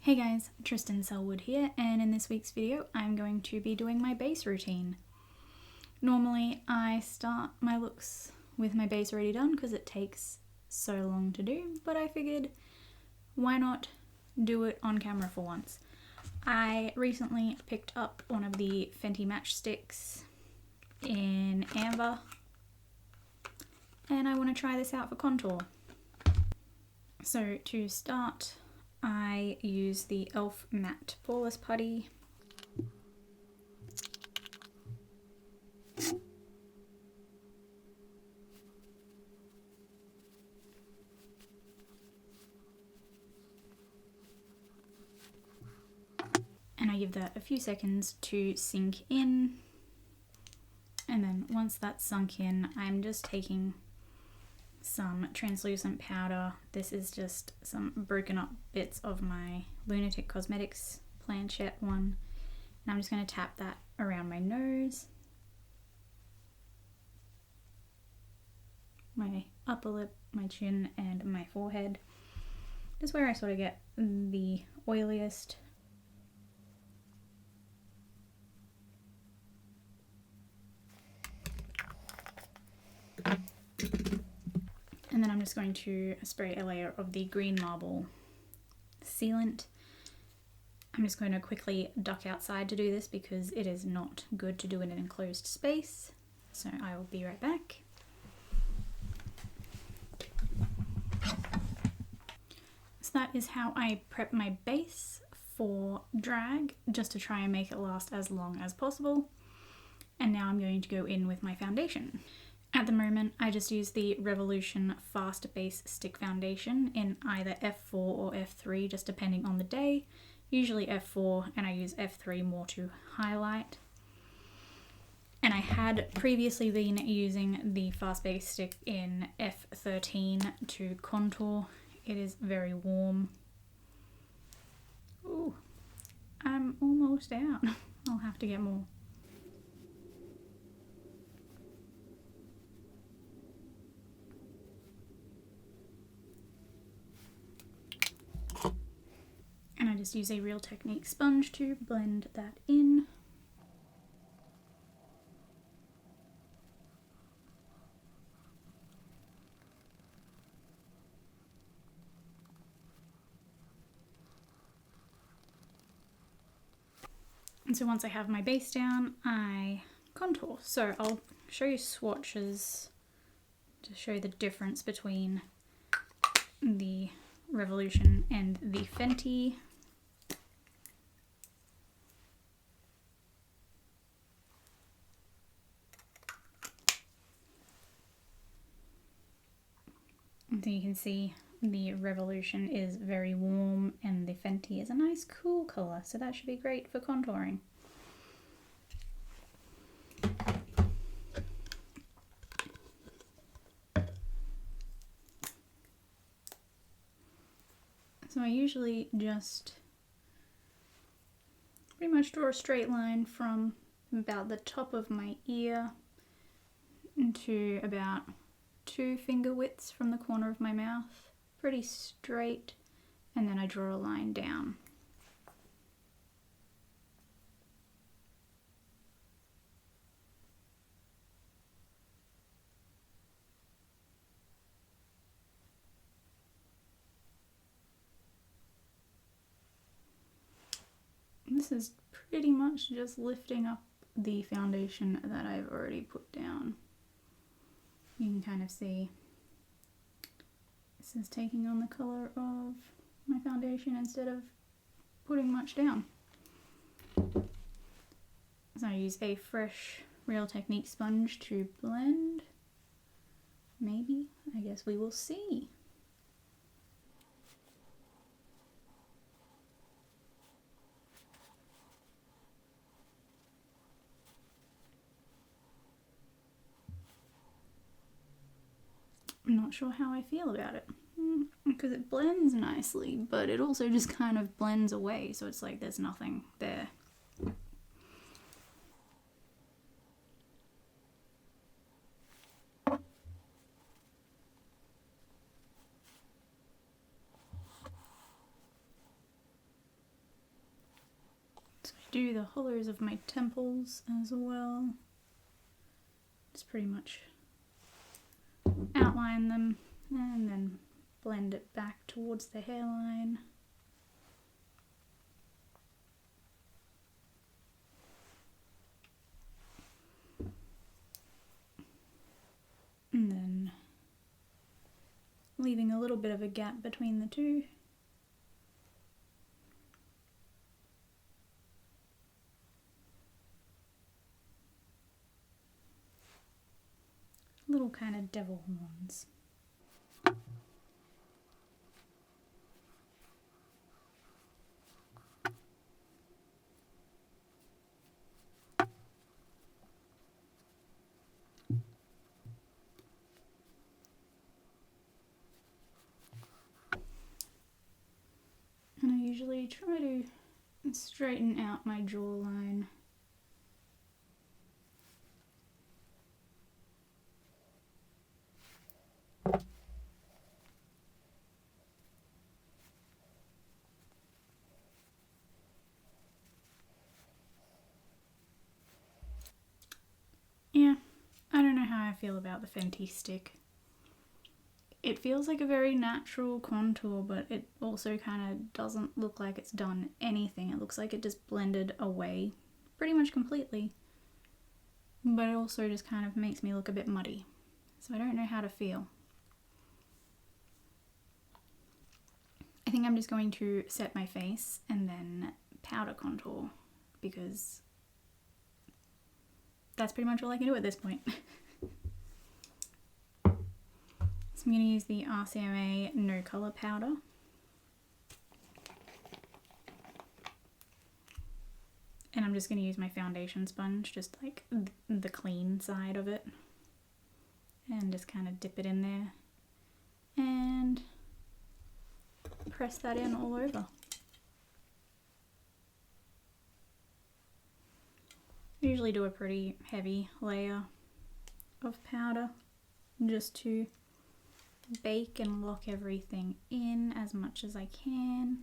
Hey guys, Trysten Selwood here, and in this week's video I'm going to be doing my base routine. Normally I start my looks with my base already done because it takes so long to do, but I figured why not do it on camera for once. I recently picked up one of the Fenty matchsticks in amber and I want to try this out for contour. So to start, I use the e.l.f. matte poreless putty. And I give that a few seconds to sink in. And then once that's sunk in, I'm just taking some translucent powder. This is just some broken up bits of my Lunatic Cosmetics planchette one. And I'm just going to tap that around my nose, my upper lip, my chin, and my forehead. Just where I sort of get the oiliest. And then I'm just going to spray a layer of the green marble sealant. I'm just going to quickly duck outside to do this because it is not good to do in an enclosed space. So I will be right back. So that is how I prep my base for drag, just to try and make it last as long as possible. And now I'm going to go in with my foundation. At the moment, I just use the Revolution Fast Base Stick Foundation in either F4 or F3, just depending on the day. Usually F4, and I use F3 more to highlight. And I had previously been using the Fast Base Stick in F13 to contour. It is very warm. Ooh, I'm almost out. I'll have to get more. And I just use a Real Technique sponge to blend that in. And so once I have my base down, I contour. So I'll show you swatches to show the difference between the Revolution and the Fenty. So you can see the Revolution is very warm and the Fenty is a nice cool colour, so that should be great for contouring. So I usually just pretty much draw a straight line from about the top of my ear to about 2 finger widths from the corner of my mouth, pretty straight, and then I draw a line down. This is pretty much just lifting up the foundation that I've already put down. You can kind of see this is taking on the colour of my foundation instead of putting much down. So I use a fresh Real Technique sponge to blend. Maybe, I guess we will see. I'm not sure how I feel about it, because it blends nicely, but it also just kind of blends away, so it's like there's nothing there. do the hollows of my temples as well. Just pretty much outline them and then blend it back towards the hairline. And then leaving a little bit of a gap between the two. Little kind of devil horns. And I usually try to straighten out my jawline. Yeah, I don't know how I feel about the Fenty stick. It feels like a very natural contour, but it also kind of doesn't look like it's done anything. It looks like it just blended away pretty much completely. But it also just kind of makes me look a bit muddy. So I don't know how to feel. I think I'm just going to set my face and then powder contour, because that's pretty much all I can do at this point. So I'm going to use the RCMA No Color Powder. And I'm just going to use my foundation sponge, just like the clean side of it. And just kind of dip it in there. And press that in all over. I usually do a pretty heavy layer of powder just to bake and lock everything in as much as I can.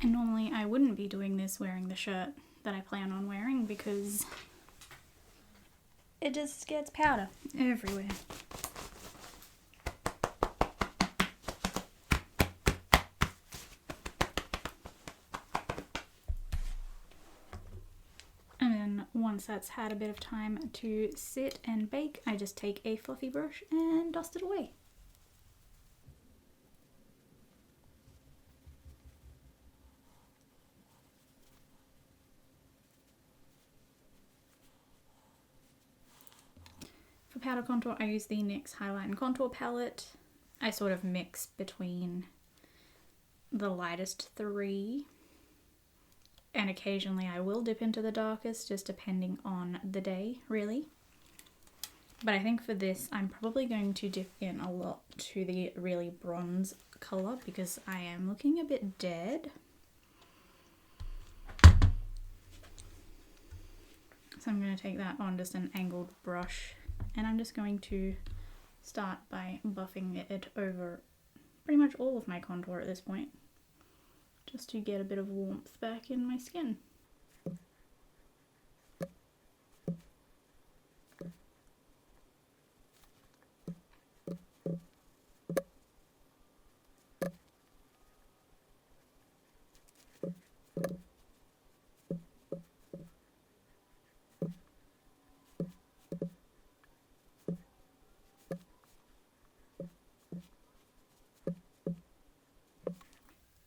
And normally I wouldn't be doing this wearing the shirt that I plan on wearing, because it just gets powder everywhere. And then once that's had a bit of time to sit and bake, I just take a fluffy brush and dust it away. For powder contour, I use the NYX Highlight and Contour palette. I sort of mix between the lightest three, and occasionally I will dip into the darkest, just depending on the day, really. But I think for this, I'm probably going to dip in a lot to the really bronze colour, because I am looking a bit dead. So I'm going to take that on just an angled brush, and I'm just going to start by buffing it over pretty much all of my contour at this point, just to get a bit of warmth back in my skin.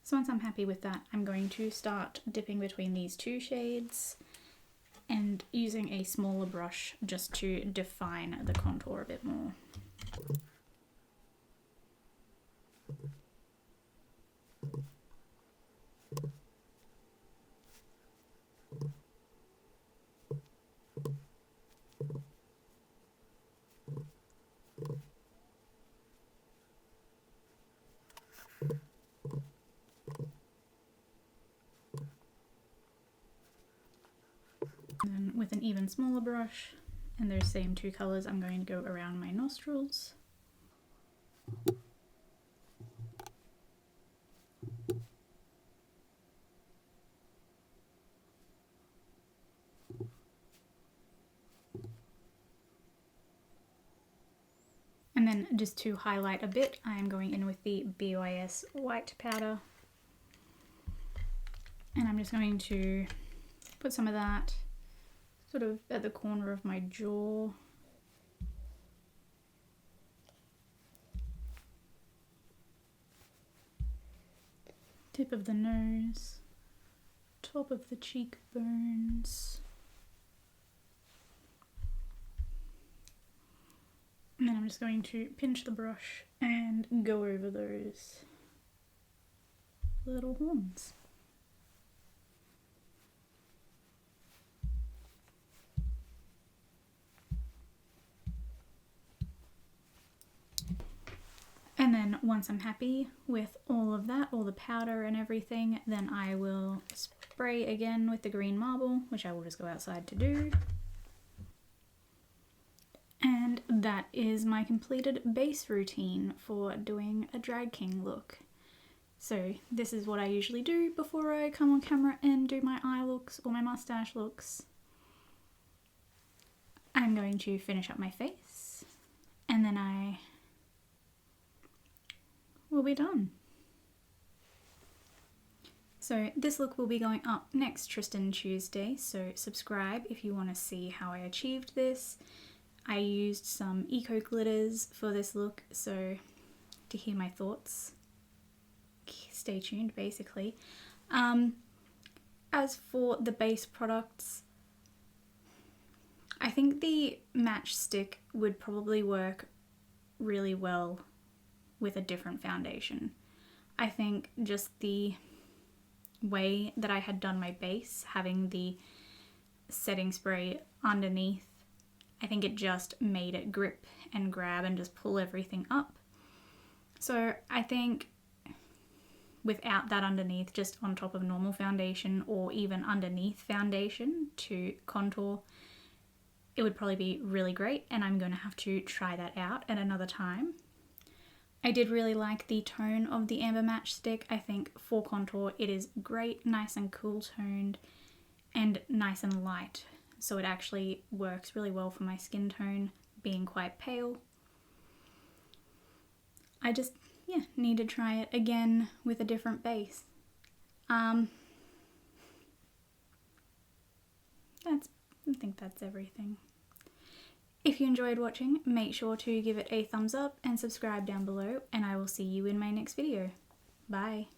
So once I'm happy with that, I'm going to start dipping between these two shades and using a smaller brush just to define the contour a bit more. smaller brush, and those same two colours I'm going to go around my nostrils. And then just to highlight a bit, I am going in with the BYS white powder. And I'm just going to put some of that sort of at the corner of my jaw. Tip of the nose, top of the cheekbones. And then I'm just going to pinch the brush and go over those little horns. And then once I'm happy with all of that, all the powder and everything, then I will spray again with the green marble, which I will just go outside to do. And that is my completed base routine for doing a drag king look. So this is what I usually do before I come on camera and do my eye looks or my mustache looks. I'm going to finish up my face and then I will be done. So this look will be going up next Trysten Tuesday, so subscribe if you want to see how I achieved this. I used some eco glitters for this look, so to hear my thoughts, stay tuned basically. As for the base products, I think the matchstick would probably work really well with a different foundation. I think just the way that I had done my base, having the setting spray underneath, I think it just made it grip and grab and just pull everything up. So I think without that underneath, just on top of normal foundation or even underneath foundation to contour, it would probably be really great, and I'm going to have to try that out at another time. I did really like the tone of the Amber Matchstick. I think for contour it is great, nice and cool toned and nice and light. So it actually works really well for my skin tone, being quite pale. I just, need to try it again with a different base. I think that's everything. If you enjoyed watching, make sure to give it a thumbs up and subscribe down below, and I will see you in my next video. Bye.